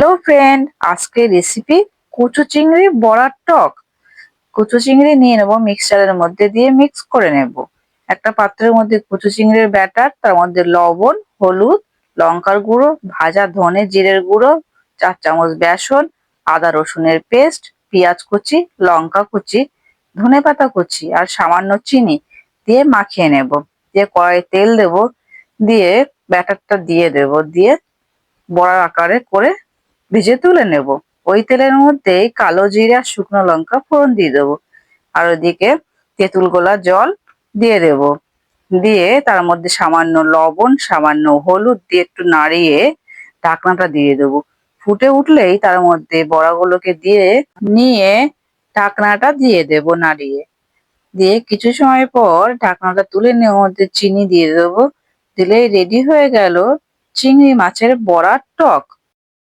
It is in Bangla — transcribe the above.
হ্যালো ফ্রেন্ড, আজকে রেসিপি কচু চিংড়ি বড়ার টক। কচু চিংড়ি নিয়ে নেবো, মিক্সচারের মধ্যে দিয়ে মিক্স করে নেব। একটা পাত্রের মধ্যে কচু চিংড়ির ব্যাটার, তার মধ্যে লবণ, হলুদ, লঙ্কার গুঁড়ো, ভাজা ধনে জিরের গুঁড়ো, 4 চামচ বেসন, আদা রসুনের পেস্ট, পেঁয়াজ কুচি, লঙ্কা কুচি, ধনেপাতা কুচি আর সামান্য চিনি দিয়ে মাখিয়ে নেব। দিয়ে কড়াইয়ে তেল দেব, দিয়ে ব্যাটারটা দিয়ে দেব, দিয়ে বড়ার আকারে করে ভেজে তুলে নেব। ওই তেলের মধ্যেই কালো জিরা, শুকনো লঙ্কা ফোড়ন দিয়ে দেবো। আর ওদিকে তেঁতুল গোলা জল দিয়ে দেব। দিয়ে তার মধ্যে সামান্য লবণ, সামান্য হলুদ দিয়ে একটু নাড়িয়ে ঢাকনাটা দিয়ে দেবো। ফুটে উঠলেই তার মধ্যে বড়াগুলোকে দিয়ে নিয়ে ঢাকনাটা দিয়ে দেব নাড়িয়ে। দিয়ে কিছু সময় পর ঢাকনাটা তুলে নিয়ে ওর মধ্যে চিনি দিয়ে দেবো। দিলেই রেডি হয়ে গেল চিংড়ি মাছের বড়ার টক।